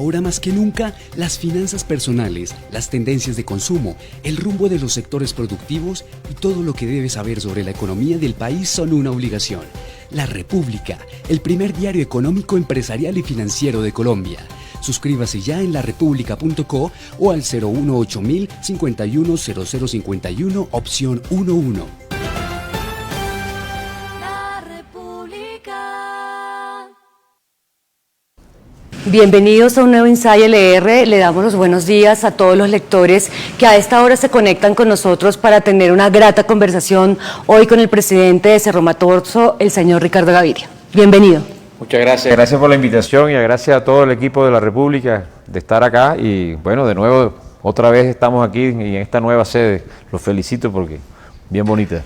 Ahora más que nunca, las finanzas personales, las tendencias de consumo, el rumbo de los sectores productivos y todo lo que debes saber sobre la economía del país son una obligación. La República, el primer diario económico, empresarial y financiero de Colombia. Suscríbase ya en larepublica.co o al 018 51 0051 opción 11. Bienvenidos a un nuevo Ensayo LR. Le damos los buenos días a todos los lectores que a esta hora se conectan con nosotros para tener una grata conversación hoy con el presidente de Cerro Matorzo, el señor Ricardo Gaviria. Bienvenido. Muchas gracias. Gracias por la invitación y gracias a todo el equipo de la República de estar acá. Y bueno, de nuevo, otra vez estamos aquí en esta nueva sede. Los felicito porque bien bonita.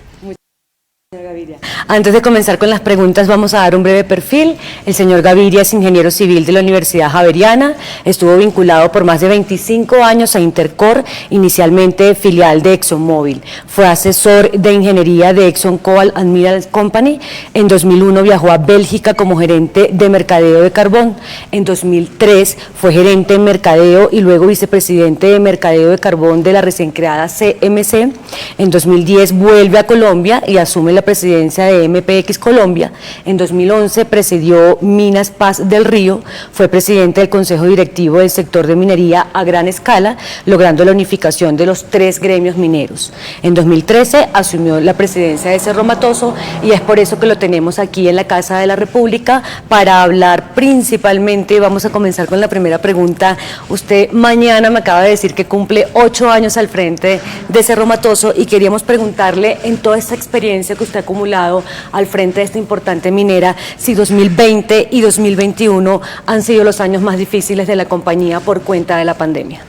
Antes de comenzar con las preguntas, vamos a dar un breve perfil. El señor Gaviria es ingeniero civil de la Universidad Javeriana, estuvo vinculado por más de 25 años a Intercor, inicialmente filial de ExxonMobil. Fue asesor de ingeniería de Exxon Coal and Minerals Company. En 2001 viajó a Bélgica como gerente de mercadeo de carbón. En 2003 fue gerente en mercadeo y luego vicepresidente de mercadeo de carbón de la recién creada CMC. En 2010 vuelve a Colombia y asume la presidencia de MPX Colombia. En 2011 presidió Minas Paz del Río, fue presidente del Consejo Directivo del sector de minería a gran escala, logrando la unificación de los 3 gremios mineros. En 2013 asumió la presidencia de Cerro Matorzo y es por eso que lo tenemos aquí en la Casa de la República para hablar principalmente. Vamos a comenzar con la primera pregunta. Usted mañana me acaba de decir que cumple 8 años al frente de Cerro Matorzo y queríamos preguntarle, en toda esta experiencia que usted ha acumulado al frente de esta importante minera, si 2020 y 2021 han sido los años más difíciles de la compañía por cuenta de la pandemia.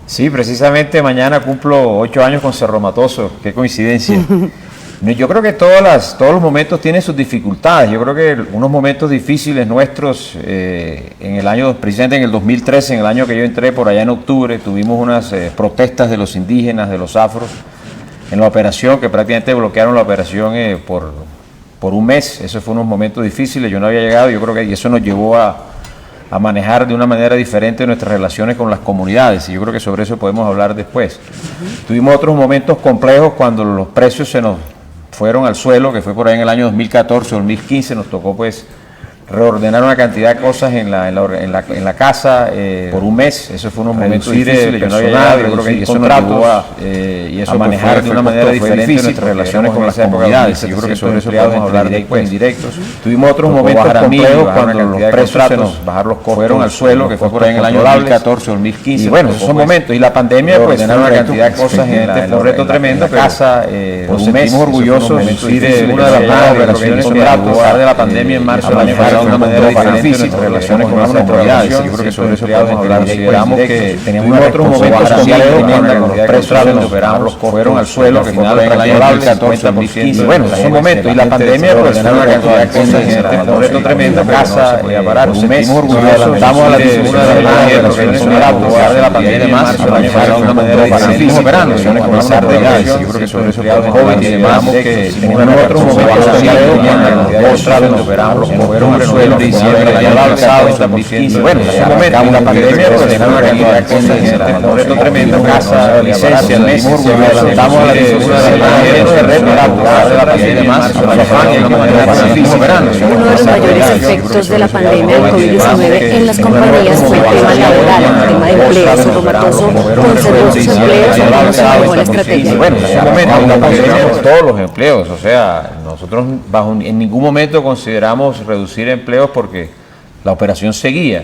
Sí, precisamente mañana cumplo 8 años con Cerro Matorzo, qué coincidencia. Yo creo que todos los momentos tienen sus dificultades. Yo creo que unos momentos difíciles nuestros, en el año, precisamente en el 2013, en el año que yo entré por allá en octubre, tuvimos unas protestas de los indígenas, de los afros, en la operación, que prácticamente bloquearon la operación por un mes. Esos fueron unos momentos difíciles, yo no había llegado, yo creo que eso nos llevó a manejar de una manera diferente nuestras relaciones con las comunidades, y yo creo que sobre eso podemos hablar después. Tuvimos otros momentos complejos cuando los precios se nos fueron al suelo, que fue por ahí en el año 2014 o 2015, nos tocó pues reordenar una cantidad de cosas en la casa por un mes. Eso fue unos momentos difíciles, yo no había llegado, yo creo que eso nos llevó a manejar de una manera diferente nuestras relaciones con las comunidades. Yo creo que sobre eso podemos hablar después. Tuvimos otros momentos complejos cuando los precios se nos fueron al suelo, que fue por ahí en el año 2014 o 2015. Y bueno, esos son momentos. Y la pandemia pues fue una cantidad de cosas en un reto tremendo, pero casa nos sentimos orgullosos de una de las más operaciones a pesar de la pandemia en marzo del año pasado, de una manera diferente en relaciones con las comunidades. Yo creo que sobre eso podemos hablar. Consideramos que teníamos otros momentos complejos cuando los precios de los fueron al suelo, que fue en el año 2014, 2015. Bueno, esos momentos. Y la pandemia pues fue una cantidad de cosas en un reto tremendo, casa, nos sentimos orgullosos. Estamos a la tribuna de la operaciones a pesar de la pandemia en marzo del año pasado, de una manera diferente operando con las comunidades. Yo creo que sobre eso podemos hablar. Y además que teníamos otros momentos complejos cuando los operamos fueron al suelo de diciembre del año pasado, 2015. Bueno, en ese momento, y la pandemia pues era una cantidad de cosas en un reto tremendo, casa, licencia, meses, estamos a la tribuna de la pandemia más, de una manera difícil. Uno de los mayores efectos de la pandemia del COVID-19 en las compañías fue el tema laboral, el tema de empleo. Cerro Matorzo conservó sus empleos y no se manejó la estrategia. Bueno, en ese momento, la pandemia, todos los empleos, o sea, nosotros en ningún momento consideramos reducir empleos porque la operación seguía.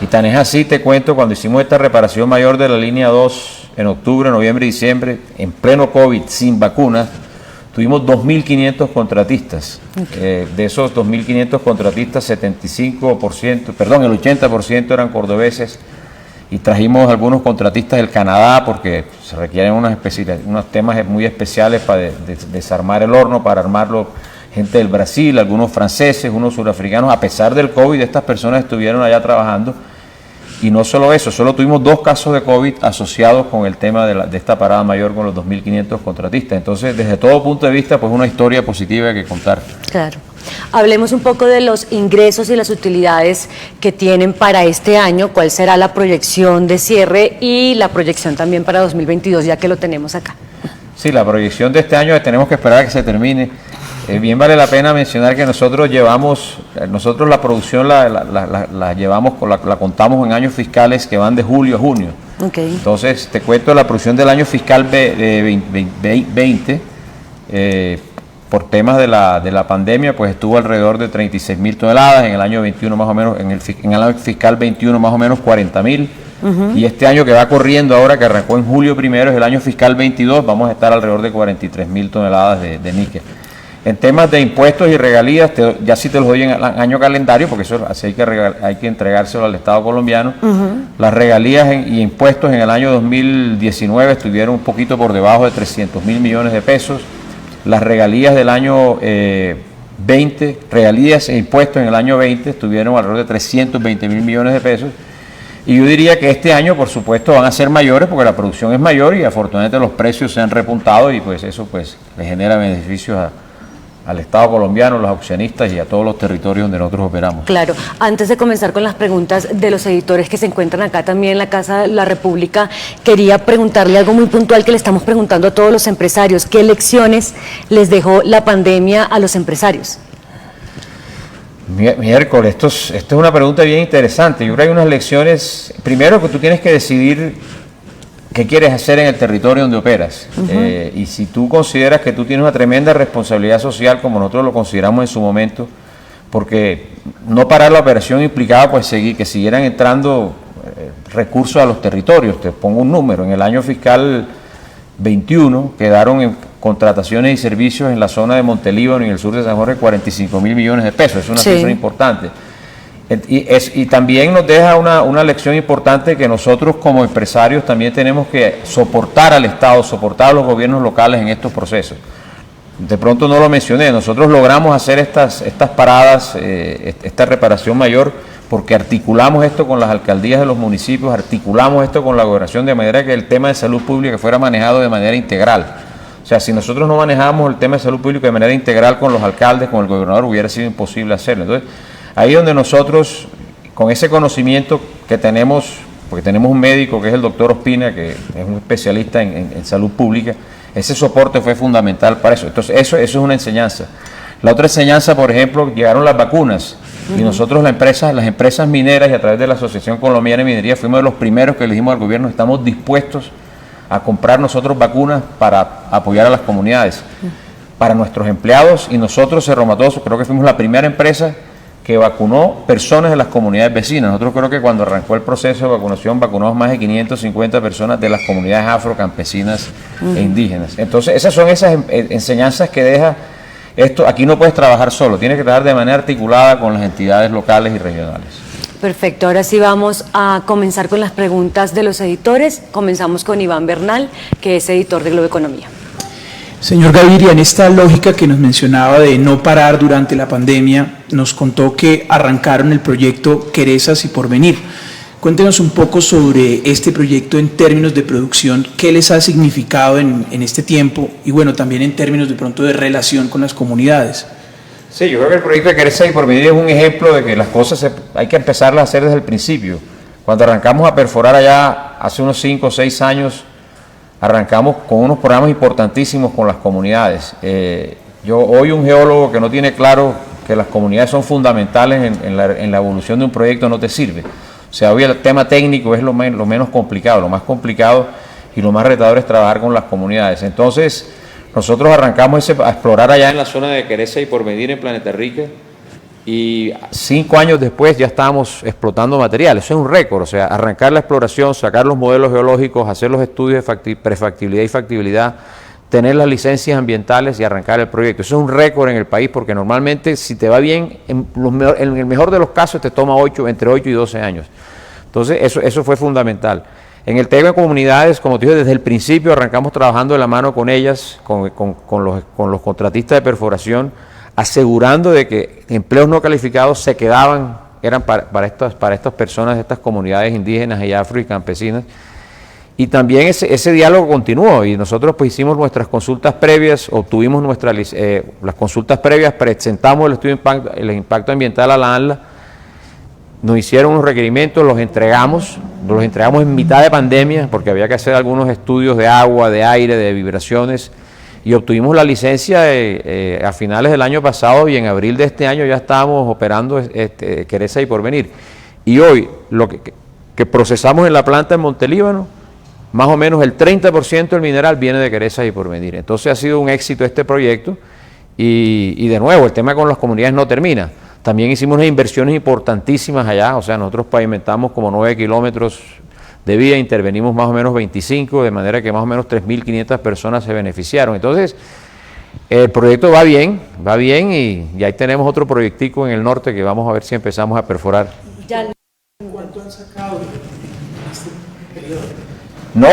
Y tan es así, te cuento, cuando hicimos esta reparación mayor de la línea 2 en octubre, noviembre y diciembre, en pleno COVID, sin vacunas, tuvimos 2.500 contratistas. De esos 2.500 contratistas, el 80% eran cordobeses, y trajimos algunos contratistas del Canadá porque se requieren unos temas muy especiales para desarmar el horno, para armarlo. Gente del Brasil, algunos franceses, unos surafricanos. A pesar del COVID, estas personas estuvieron allá trabajando Y no solo eso, solo tuvimos 2 casos de COVID asociados con el tema de esta parada mayor con los 2.500 contratistas. Entonces, desde todo punto de vista, pues una historia positiva que contar. Claro. Hablemos un poco de los ingresos y las utilidades que tienen para este año, cuál será la proyección de cierre y la proyección también para 2022, ya que lo tenemos acá. Sí, la proyección de este año tenemos que esperar a que se termine. Bien vale la pena mencionar que nosotros la producción la llevamos, la contamos en años fiscales que van de julio a junio. Okay. Entonces, te cuento la producción del año fiscal de 2020, por temas de la pandemia, pues estuvo alrededor de 36.000 toneladas, en el año 21 más o menos, en el año fiscal 21 más o menos 40.000. Y este año que va corriendo ahora, que arrancó en julio primero, es el año fiscal 22, vamos a estar alrededor de 43.000 toneladas de níquel. En temas de impuestos y regalías, ya sí te los doy en el año calendario, porque eso así hay que entregárselo al Estado colombiano. Las regalías y impuestos en el año 2019 estuvieron un poquito por debajo de 300.000 millones de pesos. Las regalías del año 20, regalías e impuestos en el año 20 estuvieron alrededor de 320.000 millones de pesos. Y yo diría que este año, por supuesto, van a ser mayores porque la producción es mayor y afortunadamente los precios se han repuntado y pues eso pues le genera beneficios al Estado colombiano, a los accionistas y a todos los territorios donde nosotros operamos. Claro, antes de comenzar con las preguntas de los editores que se encuentran acá también en la Casa de la República, quería preguntarle algo muy puntual que le estamos preguntando a todos los empresarios. ¿Qué lecciones les dejó la pandemia a los empresarios? Miércoles, esto es una pregunta bien interesante. Yo creo que hay unas lecciones, primero que tú tienes que decidir qué quieres hacer en el territorio donde operas. Y si tú consideras que tú tienes una tremenda responsabilidad social, como nosotros lo consideramos en su momento, porque no parar la operación implicaba pues que siguieran entrando recursos a los territorios. Te pongo un número, en el año fiscal 21 quedaron en contrataciones y servicios en la zona de Montelíbano y en el sur de San Jorge 45.000 millones de pesos, es una cifra importante. Y también nos deja una lección importante que nosotros como empresarios también tenemos que soportar al Estado, soportar a los gobiernos locales en estos procesos. De pronto no lo mencioné, nosotros logramos hacer estas paradas, esta reparación mayor, porque articulamos esto con las alcaldías de los municipios, articulamos esto con la gobernación, de manera que el tema de salud pública fuera manejado de manera integral. O sea, si nosotros no manejamos el tema de salud pública de manera integral con los alcaldes, con el gobernador, hubiera sido imposible hacerlo. Entonces, ahí donde nosotros, con ese conocimiento que tenemos, porque tenemos un médico que es el doctor Ospina, que es un especialista en salud pública, ese soporte fue fundamental para eso. Entonces, eso es una enseñanza. La otra enseñanza, por ejemplo, llegaron las vacunas. Y nosotros las empresas mineras y a través de la Asociación Colombiana de Minería fuimos de los primeros que le dijimos al gobierno: estamos dispuestos a comprar nosotros vacunas para apoyar a las comunidades, para nuestros empleados, y nosotros, Cerro Matoso, creo que fuimos la primera empresa que vacunó personas de las comunidades vecinas. Nosotros creo que cuando arrancó el proceso de vacunación vacunamos más de 550 personas de las comunidades afrocampesinas e indígenas. Entonces esas son esas enseñanzas que deja esto. Aquí no puedes trabajar solo, tienes que trabajar de manera articulada con las entidades locales y regionales. Perfecto, ahora sí vamos a comenzar con las preguntas de los editores. Comenzamos con Iván Bernal, que es editor de Globo Economía. Señor Gaviria, en esta lógica que nos mencionaba de no parar durante la pandemia, nos contó que arrancaron el proyecto Querezas y Porvenir. Cuéntenos un poco sobre este proyecto en términos de producción, qué les ha significado en este tiempo y bueno, también en términos de pronto de relación con las comunidades. Sí, yo creo que el proyecto de Querezas y Porvenir es un ejemplo de que las cosas hay que empezarlas a hacer desde el principio. Cuando arrancamos a perforar allá hace unos 5 o 6 años, arrancamos con unos programas importantísimos con las comunidades. Hoy un geólogo que no tiene claro que las comunidades son fundamentales en la evolución de un proyecto no te sirve. O sea, hoy el tema técnico es lo menos complicado, lo más complicado y lo más retador es trabajar con las comunidades. Entonces, nosotros arrancamos a explorar allá en la zona de Querezas y Porvenir en Planeta Rica, y 5 años después ya estábamos explotando material. Eso es un récord, o sea, arrancar la exploración, sacar los modelos geológicos, hacer los estudios de prefactibilidad y factibilidad, tener las licencias ambientales y arrancar el proyecto. Eso es un récord en el país, porque normalmente si te va bien, en el mejor de los casos te toma entre 8 y 12 años. Entonces eso fue fundamental. En el tema de comunidades, como te dije, desde el principio arrancamos trabajando de la mano con ellas, con los contratistas de perforación, asegurando de que empleos no calificados se quedaban eran para estas personas de estas comunidades indígenas y afro y campesinas. Y también ese diálogo continuó y nosotros pues hicimos nuestras consultas previas, obtuvimos las consultas previas, presentamos el estudio de impacto ambiental a la ANLA, nos hicieron unos requerimientos, los entregamos en mitad de pandemia porque había que hacer algunos estudios de agua, de aire, de vibraciones y obtuvimos la licencia a finales del año pasado y en abril de este año ya estábamos operando Queresa y Porvenir. Y hoy lo que procesamos en la planta en Montelíbano, más o menos el 30% del mineral viene de Queresa y Porvenir. Entonces ha sido un éxito este proyecto y de nuevo el tema con las comunidades no termina. También hicimos unas inversiones importantísimas allá, o sea, nosotros pavimentamos como 9 kilómetros de vía, intervenimos más o menos 25, de manera que más o menos 3.500 personas se beneficiaron. Entonces, el proyecto va bien y ahí tenemos otro proyectico en el norte que vamos a ver si empezamos a perforar. ¿Cuánto han sacado en este periodo? No,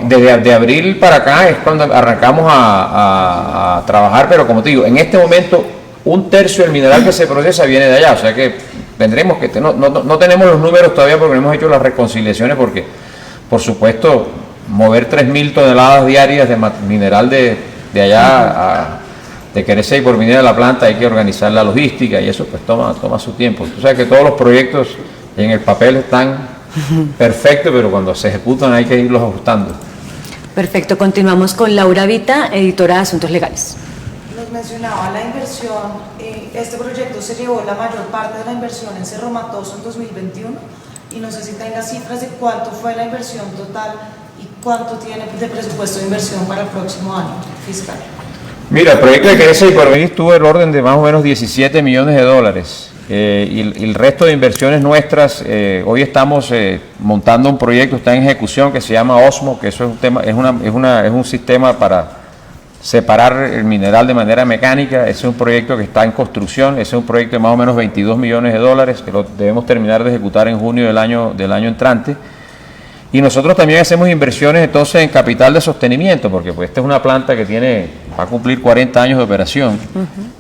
desde abril para acá es cuando arrancamos a trabajar, pero como te digo, en este momento 1/3 del mineral que se procesa viene de allá, o sea que tendremos que, no tenemos los números todavía porque no hemos hecho las reconciliaciones porque, por supuesto, mover 3.000 toneladas diarias de mineral de allá de Queresa y Porvenir a la planta hay que organizar la logística y eso pues toma su tiempo. Tú sabes que todos los proyectos en el papel están perfectos, pero cuando se ejecutan hay que irlos ajustando. Perfecto, continuamos con Laura Vita, editora de Asuntos Legales. Nos mencionaba la inversión, este proyecto se llevó la mayor parte de la inversión en Cerro Matoso en 2021 y no sé si tenga cifras de cuánto fue la inversión total y cuánto tiene de presupuesto de inversión para el próximo año fiscal. Mira, el proyecto de Queresa y Porvenir tuvo el orden de más o menos 17 millones de dólares y el resto de inversiones nuestras, hoy estamos montando un proyecto, está en ejecución que se llama Osmo, que eso es un tema, es un sistema para separar el mineral de manera mecánica. Ese es un proyecto que está en construcción, ese es un proyecto de más o menos 22 millones de dólares que lo debemos terminar de ejecutar en junio del año entrante. Y nosotros también hacemos inversiones entonces en capital de sostenimiento, porque pues esta es una planta que va a cumplir 40 años de operación,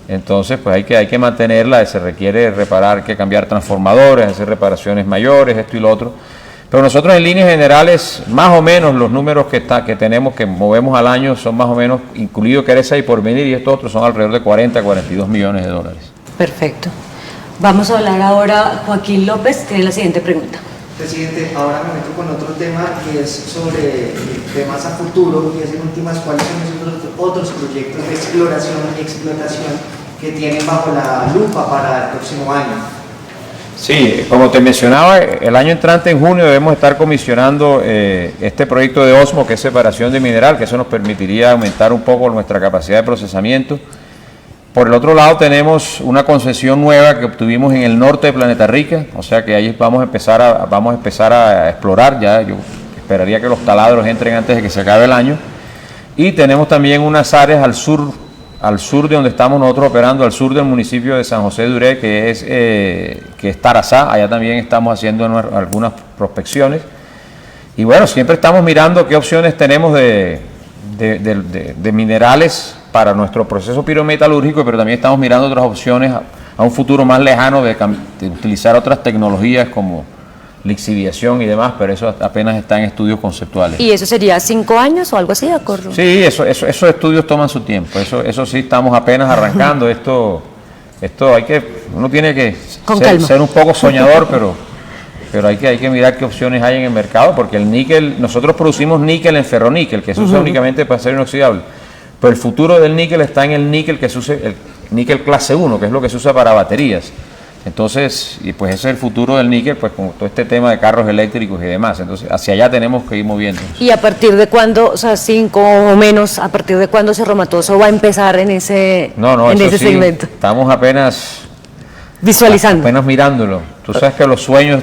entonces pues hay que mantenerla, se requiere reparar, hay que cambiar transformadores, hacer reparaciones mayores, esto y lo otro. Pero nosotros en líneas generales, más o menos los números que tenemos, que movemos al año, son más o menos, incluido Queresa y Porvenir y estos otros, son alrededor de 40 a 42 millones de dólares. Perfecto. Vamos a hablar ahora, Joaquín López, tiene la siguiente pregunta. Presidente, ahora me meto con otro tema que es sobre temas a futuro y es en últimas cuáles son esos otros proyectos de exploración y explotación que tienen bajo la lupa para el próximo año. Sí, como te mencionaba, el año entrante en junio debemos estar comisionando este proyecto de Osmo, que es separación de mineral, que eso nos permitiría aumentar un poco nuestra capacidad de procesamiento. Por el otro lado tenemos una concesión nueva que obtuvimos en el norte de Planeta Rica, o sea que ahí vamos a empezar a explorar, ya yo esperaría que los taladros entren antes de que se acabe el año. Y tenemos también unas áreas al sur de donde estamos nosotros operando, al sur del municipio de San José de Uré, que es Tarazá. Allá también estamos haciendo algunas prospecciones. Y bueno, siempre estamos mirando qué opciones tenemos de minerales para nuestro proceso pirometalúrgico, pero también estamos mirando otras opciones a un futuro más lejano de utilizar otras tecnologías como lixiviación y demás, pero eso apenas está en estudios conceptuales. ¿Y eso sería 5 años o algo así, de acuerdo? Sí, esos estudios toman su tiempo, eso sí estamos apenas arrancando, uno tiene que ser un poco soñador, pero hay que mirar qué opciones hay en el mercado, porque el níquel, nosotros producimos níquel en ferroníquel, que se usa únicamente para acero inoxidable, pero el futuro del níquel está en el níquel que se usa, el níquel clase 1, que es lo que se usa para baterías. Entonces, y pues ese es el futuro del níquel, pues con todo este tema de carros eléctricos y demás. Entonces, hacia allá tenemos que ir moviéndonos. ¿Y a partir de cuándo, o sea, 5 o menos, a partir de cuándo Cerro Matoso va a empezar en ese segmento? Estamos apenas visualizando. Apenas mirándolo. Tú sabes que a los sueños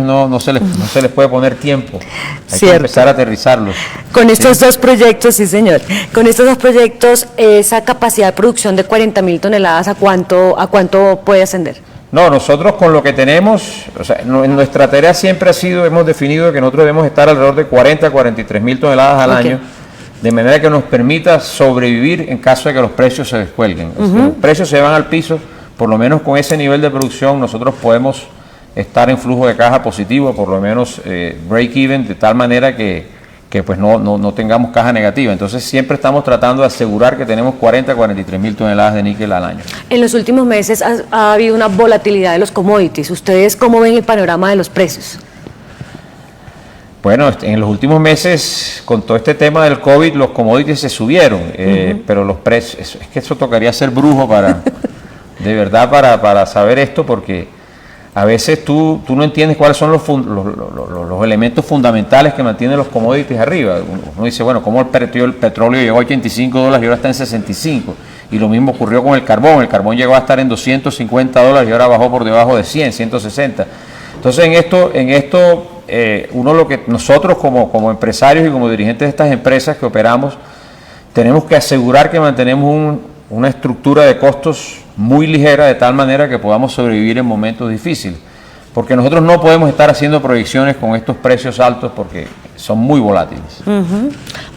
no se les puede poner tiempo. Hay que empezar a aterrizarlos. Con estos dos proyectos, sí señor, con estos dos proyectos, esa capacidad de producción de 40.000 toneladas, ¿a cuánto puede ascender? No, nosotros con lo que tenemos, o sea, en nuestra tarea siempre hemos definido que nosotros debemos estar alrededor de 40 a 43.000 toneladas al año, de manera que nos permita sobrevivir en caso de que los precios se descuelguen. Si los precios se van al piso, por lo menos con ese nivel de producción nosotros podemos estar en flujo de caja positivo, por lo menos break even, de tal manera que pues no tengamos caja negativa. Entonces siempre estamos tratando de asegurar que tenemos 43 mil toneladas de níquel al año. En los últimos meses ha habido una volatilidad de los commodities. ¿Ustedes cómo ven el panorama de los precios? Bueno, en los últimos meses, con todo este tema del COVID, los commodities se subieron, pero los precios, es que eso tocaría ser brujo de verdad para saber esto, porque a veces tú no entiendes cuáles son los elementos fundamentales que mantienen los commodities arriba. Uno dice, bueno, ¿cómo el petróleo llegó a $85 y ahora está en 65? Y lo mismo ocurrió con el carbón llegó a estar en $250 y ahora bajó por debajo de 100, 160. Entonces en esto nosotros como empresarios y como dirigentes de estas empresas que operamos, tenemos que asegurar que mantenemos una estructura de costos muy ligera, de tal manera que podamos sobrevivir en momentos difíciles, porque nosotros no podemos estar haciendo proyecciones con estos precios altos porque son muy volátiles.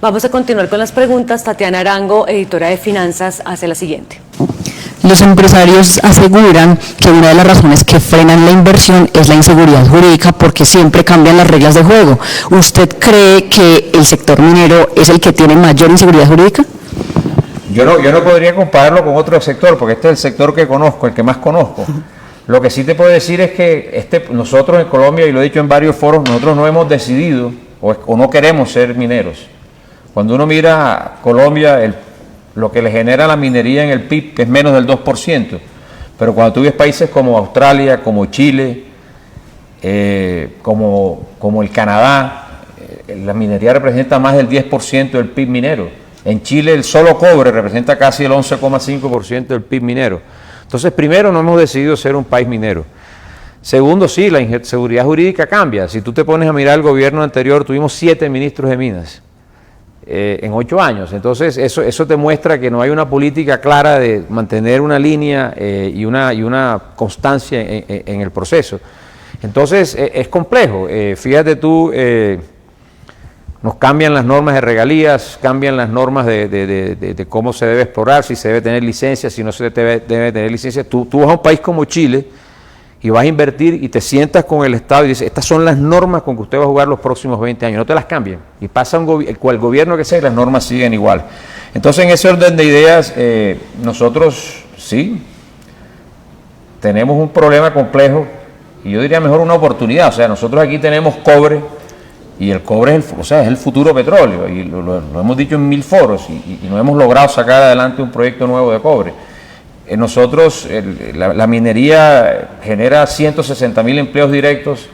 Vamos a continuar con las preguntas. Tatiana Arango, editora de Finanzas, hace la siguiente. Los empresarios aseguran que una de las razones que frenan la inversión es la inseguridad jurídica, porque siempre cambian las reglas de juego. ¿Usted cree que el sector minero es el que tiene mayor inseguridad jurídica? Yo no podría compararlo con otro sector, porque este es el sector que conozco, el que más conozco. Lo que sí te puedo decir es que nosotros en Colombia, y lo he dicho en varios foros, nosotros no hemos decidido o no queremos ser mineros. Cuando uno mira a Colombia, lo que le genera la minería en el PIB es menos del 2%, pero cuando tú ves países como Australia, como Chile, como el Canadá, la minería representa más del 10% del PIB minero. En Chile el solo cobre representa casi el 11,5% del PIB minero. Entonces, primero, no hemos decidido ser un país minero. Segundo, sí, la inseguridad jurídica cambia. Si tú te pones a mirar el gobierno anterior, tuvimos 7 ministros de minas en 8 años. Entonces, eso te muestra que no hay una política clara de mantener una línea y una constancia en el proceso. Entonces, es complejo. Fíjate tú, nos cambian las normas de regalías, cambian las normas de cómo se debe explorar, si se debe tener licencia, si no se debe tener licencia. Tú vas a un país como Chile y vas a invertir y te sientas con el Estado y dices, estas son las normas con que usted va a jugar los próximos 20 años, no te las cambien. Y pasa el gobierno que sea y las normas siguen igual. Entonces, en ese orden de ideas, nosotros sí tenemos un problema complejo y yo diría mejor una oportunidad. O sea, nosotros aquí tenemos cobre y el cobre es el futuro petróleo y lo hemos dicho en 1000 foros y no hemos logrado sacar adelante un proyecto nuevo de cobre. Nosotros, la minería genera 160.000 empleos directos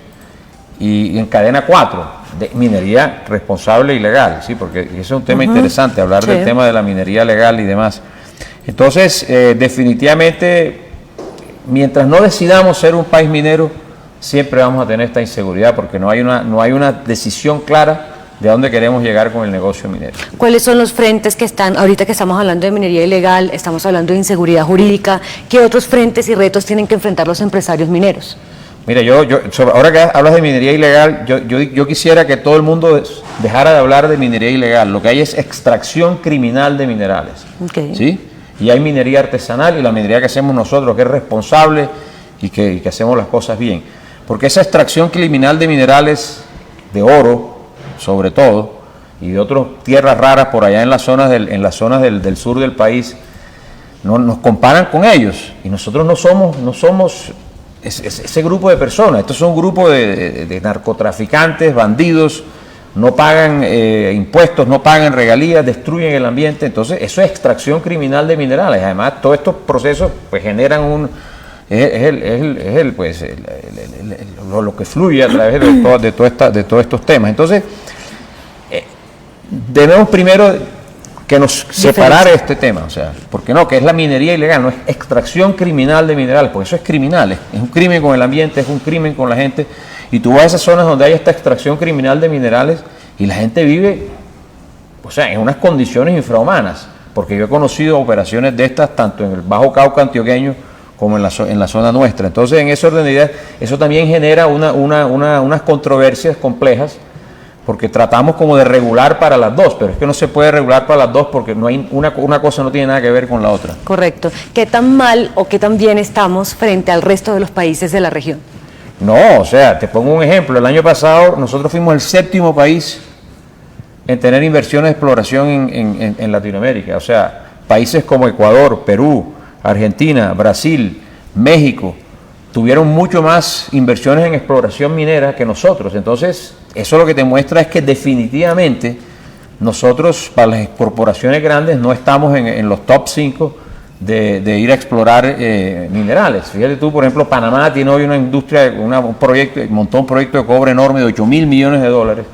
y encadena 4 de minería responsable y legal, ¿sí? Porque ese es un tema interesante, hablar del tema de la minería legal y demás. Entonces, definitivamente, mientras no decidamos ser un país minero, siempre vamos a tener esta inseguridad porque no hay una decisión clara de dónde queremos llegar con el negocio minero. ¿Cuáles son los frentes que están, ahorita que estamos hablando de minería ilegal, estamos hablando de inseguridad jurídica, qué otros frentes y retos tienen que enfrentar los empresarios mineros? Mira, ahora que hablas de minería ilegal, yo quisiera que todo el mundo dejara de hablar de minería ilegal. Lo que hay es extracción criminal de minerales. Okay. ¿Sí? Y hay minería artesanal y la minería que hacemos nosotros, que es responsable y que hacemos las cosas bien. Porque esa extracción criminal de minerales, de oro, sobre todo, y de otras tierras raras por allá en las zonas del sur del país, nos comparan con ellos. Y nosotros no somos ese grupo de personas. Estos son un grupo de narcotraficantes, bandidos, no pagan impuestos, no pagan regalías, destruyen el ambiente. Entonces, eso es extracción criminal de minerales. Además, todos estos procesos pues generan lo que fluye a través de todos estos temas. Entonces, debemos primero que nos separar este tema, o sea, porque no, que es la minería ilegal, no es extracción criminal de minerales, porque eso es criminal, es un crimen con el ambiente, es un crimen con la gente, y tú vas a esas zonas donde hay esta extracción criminal de minerales y la gente vive, o sea, en unas condiciones infrahumanas, porque yo he conocido operaciones de estas tanto en el Bajo Cauca antioqueño como en la zona nuestra. Entonces, en ese orden de ideas, eso también genera unas controversias complejas, porque tratamos como de regular para las dos, pero es que no se puede regular para las dos porque no hay una cosa no tiene nada que ver con la otra. Correcto. ¿Qué tan mal o qué tan bien estamos frente al resto de los países de la región? No, o sea, te pongo un ejemplo. El año pasado nosotros fuimos el 7º país en tener inversiones de exploración en Latinoamérica. O sea, países como Ecuador, Perú, Argentina, Brasil, México, tuvieron mucho más inversiones en exploración minera que nosotros. Entonces, eso lo que te muestra es que definitivamente nosotros, para las corporaciones grandes, no estamos en los top 5 de ir a explorar minerales. Fíjate tú, por ejemplo, Panamá tiene hoy una industria, un proyecto, montó un proyecto de cobre enorme de $8.000 millones.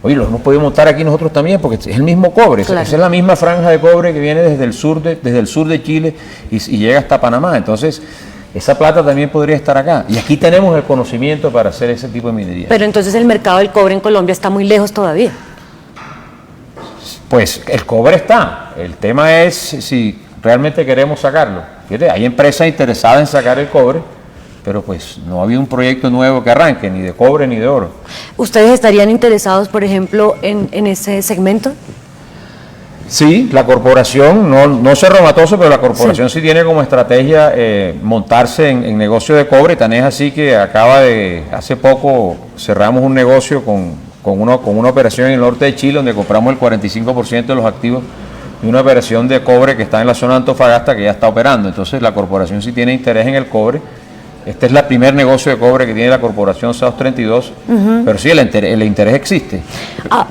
Oye, los hemos podido montar aquí nosotros también, porque es el mismo cobre, claro. Esa es la misma franja de cobre que viene desde el sur de Chile y llega hasta Panamá. Entonces, esa plata también podría estar acá. Y aquí tenemos el conocimiento para hacer ese tipo de minería. Pero entonces el mercado del cobre en Colombia está muy lejos todavía. Pues el cobre está. El tema es si realmente queremos sacarlo. Fíjate, hay empresas interesadas en sacar el cobre, pero pues no había un proyecto nuevo que arranque, ni de cobre ni de oro. ¿Ustedes estarían interesados, por ejemplo, en ese segmento? Sí, la corporación, no Cerro Matoso, pero la corporación sí tiene como estrategia montarse en negocio de cobre. Tan es así que hace poco cerramos un negocio con una operación en el norte de Chile, donde compramos el 45% de los activos de una operación de cobre que está en la zona de Antofagasta, que ya está operando. Entonces la corporación sí tiene interés en el cobre. Este es el primer negocio de cobre que tiene la corporación South 32, pero sí, el interés existe.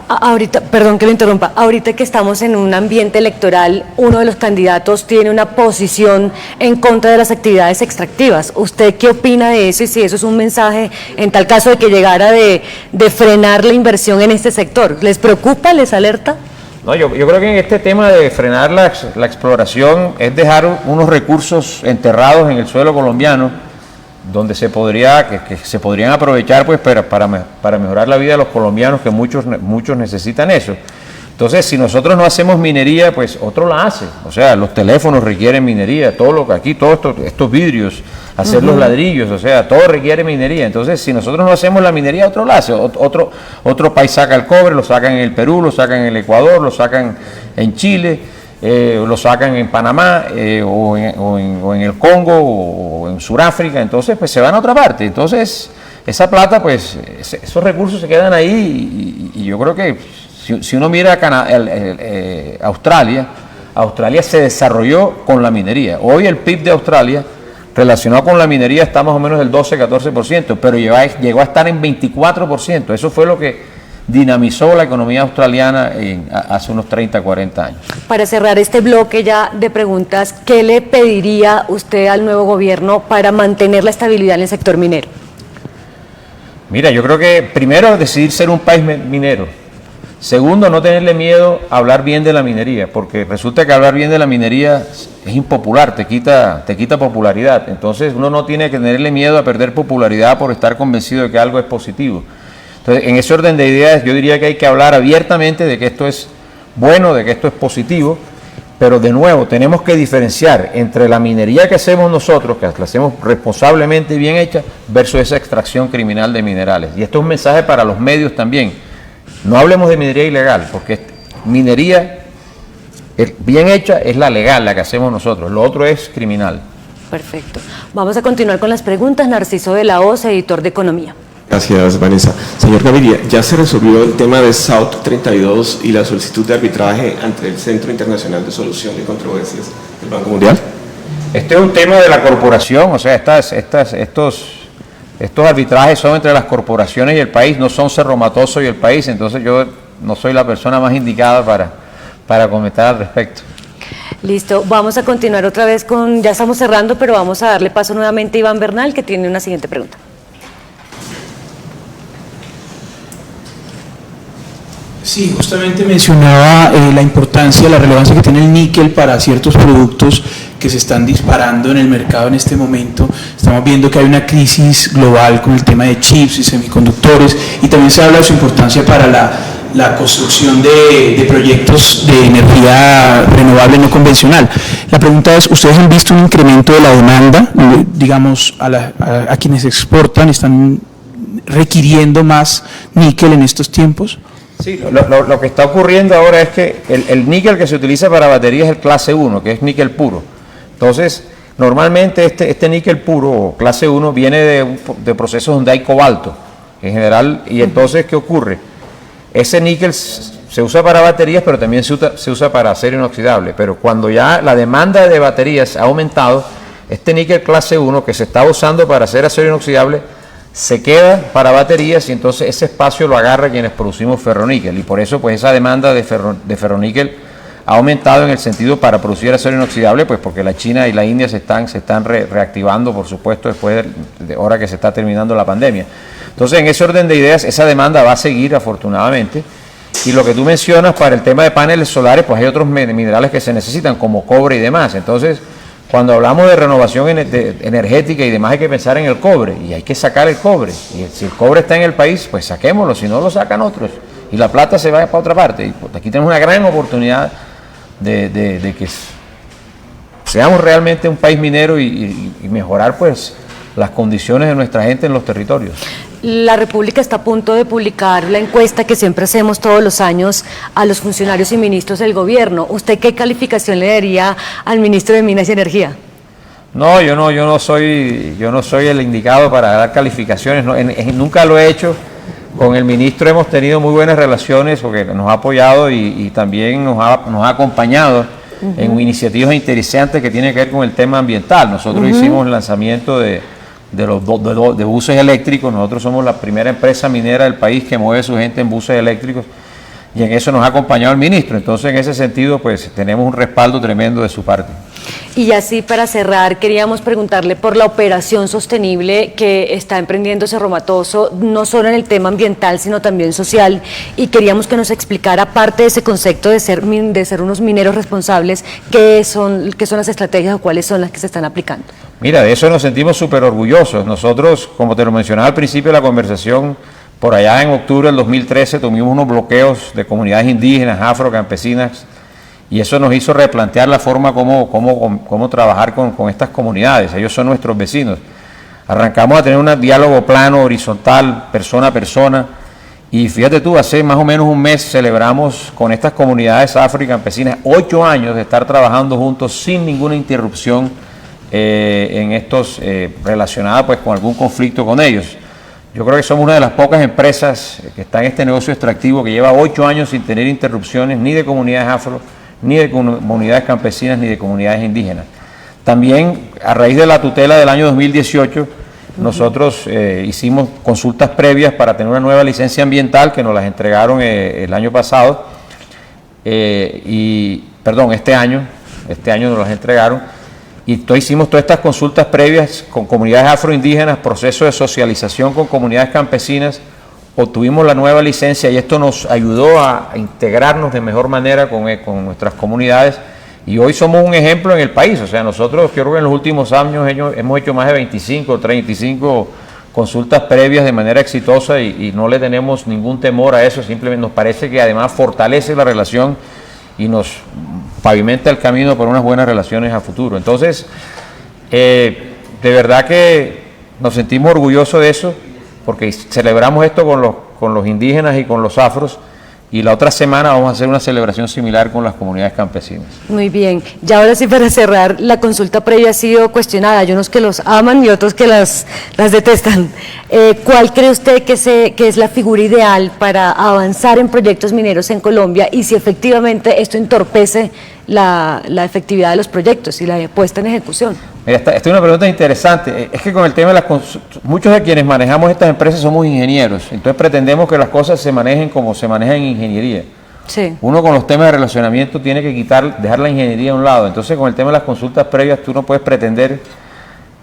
Ahorita, perdón que lo interrumpa, ahorita que estamos en un ambiente electoral, uno de los candidatos tiene una posición en contra de las actividades extractivas. ¿Usted qué opina de eso y si eso es un mensaje en tal caso de que llegara de frenar la inversión en este sector? ¿Les preocupa, les alerta? No, yo creo que en este tema de frenar la exploración es dejar unos recursos enterrados en el suelo colombiano, donde se podrían aprovechar pues para mejorar la vida de los colombianos, que muchos necesitan eso. Entonces, si nosotros no hacemos minería, pues otro la hace. O sea, los teléfonos requieren minería, todo lo que aquí, todos estos vidrios, hacer los ladrillos, o sea, todo requiere minería. Entonces, si nosotros no hacemos la minería, otro la hace. Otro país saca el cobre, lo sacan en el Perú, lo sacan en el Ecuador, lo sacan en Chile, lo sacan en Panamá o en el Congo o en Sudáfrica. Entonces pues se van a otra parte. Entonces esa plata, pues esos recursos se quedan ahí y yo creo que si uno mira Australia se desarrolló con la minería. Hoy el PIB de Australia relacionado con la minería está más o menos del 12-14%, pero llegó a estar en 24%. Eso fue lo que dinamizó la economía australiana hace unos 30-40 años. Para cerrar este bloque ya de preguntas, ¿qué le pediría usted al nuevo gobierno para mantener la estabilidad en el sector minero? Mira, yo creo que primero decidir ser un país minero. Segundo, no tenerle miedo a hablar bien de la minería, porque resulta que hablar bien de la minería es impopular, te quita popularidad. Entonces uno no tiene que tenerle miedo a perder popularidad por estar convencido de que algo es positivo. Entonces, en ese orden de ideas, yo diría que hay que hablar abiertamente de que esto es bueno, de que esto es positivo, pero de nuevo, tenemos que diferenciar entre la minería que hacemos nosotros, que la hacemos responsablemente y bien hecha, versus esa extracción criminal de minerales. Y esto es un mensaje para los medios también. No hablemos de minería ilegal, porque minería bien hecha es la legal, la que hacemos nosotros. Lo otro es criminal. Perfecto. Vamos a continuar con las preguntas. Narciso de la Hoz, editor de Economía. Gracias, Vanessa. Señor Gaviria, ¿ya se resolvió el tema de South 32 y la solicitud de arbitraje ante el Centro Internacional de Solución de Controversias del Banco Mundial? Este es un tema de la corporación, o sea, estos arbitrajes son entre las corporaciones y el país, no son Cerro Matoso y el país, entonces yo no soy la persona más indicada para comentar al respecto. Listo, vamos a continuar otra vez ya estamos cerrando, pero vamos a darle paso nuevamente a Iván Bernal, que tiene una siguiente pregunta. Sí, justamente mencionaba la importancia, la relevancia que tiene el níquel para ciertos productos que se están disparando en el mercado en este momento. Estamos viendo que hay una crisis global con el tema de chips y semiconductores, y también se habla de su importancia para la construcción de proyectos de energía renovable no convencional. La pregunta es, ¿ustedes han visto un incremento de la demanda? Digamos, a quienes exportan, ¿están requiriendo más níquel en estos tiempos? Sí, lo que está ocurriendo ahora es que el níquel que se utiliza para baterías es el clase 1, que es níquel puro. Entonces, Normalmente este níquel puro, clase 1, viene de procesos donde hay cobalto, en general, y entonces, ¿qué ocurre? Ese níquel se usa para baterías, pero también se usa para acero inoxidable, pero cuando ya la demanda de baterías ha aumentado, este níquel clase 1 que se está usando para hacer acero inoxidable, se queda para baterías y entonces ese espacio lo agarra quienes producimos ferroníquel, y por eso pues esa demanda de ferroníquel ha aumentado en el sentido para producir acero inoxidable, pues porque la China y la India se están reactivando, por supuesto, después de ahora que se está terminando la pandemia. Entonces, en ese orden de ideas, esa demanda va a seguir, afortunadamente. Y lo que tú mencionas para el tema de paneles solares, pues hay otros minerales que se necesitan, como cobre y demás. Entonces, cuando hablamos de renovación energética y demás, hay que pensar en el cobre, y hay que sacar el cobre. Y si el cobre está en el país, pues saquémoslo, si no lo sacan otros. Y la plata se va para otra parte. Y pues aquí tenemos una gran oportunidad de que seamos realmente un país minero y mejorar pues las condiciones de nuestra gente en los territorios. La República está a punto de publicar la encuesta que siempre hacemos todos los años a los funcionarios y ministros del gobierno. ¿Usted qué calificación le daría al ministro de Minas y Energía? No, yo no soy el indicado para dar calificaciones, nunca lo he hecho. Con el ministro hemos tenido muy buenas relaciones porque nos ha apoyado y también nos ha acompañado en iniciativas interesantes que tienen que ver con el tema ambiental. Nosotros hicimos el lanzamiento de buses eléctricos. Nosotros somos la primera empresa minera del país que mueve su gente en buses eléctricos y en eso nos ha acompañado el ministro. Entonces, en ese sentido, pues tenemos un respaldo tremendo de su parte. Y así para cerrar, queríamos preguntarle por la operación sostenible que está emprendiendo Cerro Matoso, no solo en el tema ambiental, sino también social, y queríamos que nos explicara, parte de ese concepto de ser unos mineros responsables, qué son las estrategias o cuáles son las que se están aplicando. Mira, de eso nos sentimos súper orgullosos. Nosotros, como te lo mencionaba al principio de la conversación, por allá en octubre del 2013 tuvimos unos bloqueos de comunidades indígenas, afrocampesinas, y eso nos hizo replantear la forma cómo trabajar con estas comunidades. Ellos son nuestros vecinos. Arrancamos a tener un diálogo plano, horizontal, persona a persona, y fíjate tú, hace más o menos un mes celebramos con estas comunidades afrocampesinas 8 años de estar trabajando juntos sin ninguna interrupción en estos relacionadas pues con algún conflicto con ellos. Yo creo que somos una de las pocas empresas que está en este negocio extractivo que lleva 8 años sin tener interrupciones ni de comunidades afro, ni de comunidades campesinas, ni de comunidades indígenas. También, a raíz de la tutela del año 2018, nosotros hicimos consultas previas para tener una nueva licencia ambiental que nos las entregaron el año pasado, este año nos las entregaron, y hicimos todas estas consultas previas con comunidades afroindígenas, proceso de socialización con comunidades campesinas, obtuvimos la nueva licencia y esto nos ayudó a integrarnos de mejor manera con nuestras comunidades y hoy somos un ejemplo en el país. O sea, nosotros creo que en los últimos años hemos hecho más de 25 o 35 consultas previas de manera exitosa y no le tenemos ningún temor a eso, simplemente nos parece que además fortalece la relación y nos pavimenta el camino por unas buenas relaciones a futuro. Entonces, de verdad que nos sentimos orgullosos de eso, porque celebramos esto con los indígenas y con los afros, y la otra semana vamos a hacer una celebración similar con las comunidades campesinas. Muy bien, ya ahora sí para cerrar, la consulta previa ha sido cuestionada, hay unos que los aman y otros que las detestan. ¿Cuál cree usted que es la figura ideal para avanzar en proyectos mineros en Colombia y si efectivamente esto entorpece la efectividad de los proyectos y la puesta en ejecución? Mira, esta es una pregunta interesante. Es que con el tema de muchos de quienes manejamos estas empresas somos ingenieros, entonces pretendemos que las cosas se manejen como se manejan en ingeniería. Sí. Uno con los temas de relacionamiento tiene que dejar la ingeniería a un lado. Entonces con el tema de las consultas previas tú no puedes pretender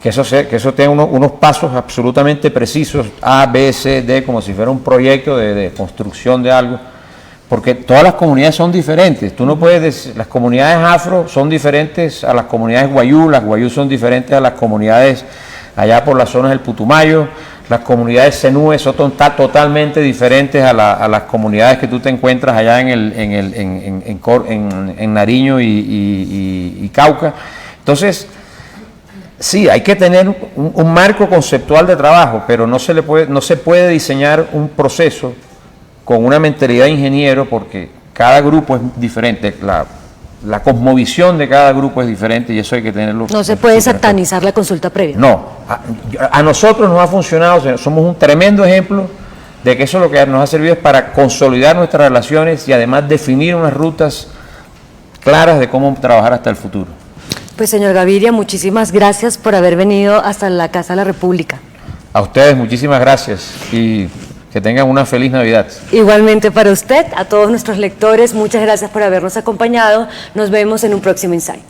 que eso tenga unos pasos absolutamente precisos, A, B, C, D, como si fuera un proyecto de construcción de algo. Porque todas las comunidades son diferentes. Tú no puedes decir, las comunidades afro son diferentes a las comunidades guayú, las guayú son diferentes a las comunidades allá por las zonas del Putumayo, las comunidades zenúe son totalmente diferentes a las comunidades que tú te encuentras allá en Nariño y Cauca. Entonces, sí, hay que tener un marco conceptual de trabajo, pero no se puede diseñar un proceso con una mentalidad de ingeniero porque cada grupo es diferente. la cosmovisión de cada grupo es diferente y eso hay que tenerlo. No se puede satanizar la consulta previa. No, a nosotros nos ha funcionado, somos un tremendo ejemplo de que eso lo que nos ha servido es para consolidar nuestras relaciones y además definir unas rutas claras de cómo trabajar hasta el futuro. Pues señor Gaviria, muchísimas gracias por haber venido hasta la Casa de la República. A ustedes muchísimas gracias y que tengan una feliz Navidad. Igualmente para usted, a todos nuestros lectores, muchas gracias por habernos acompañado. Nos vemos en un próximo Insight.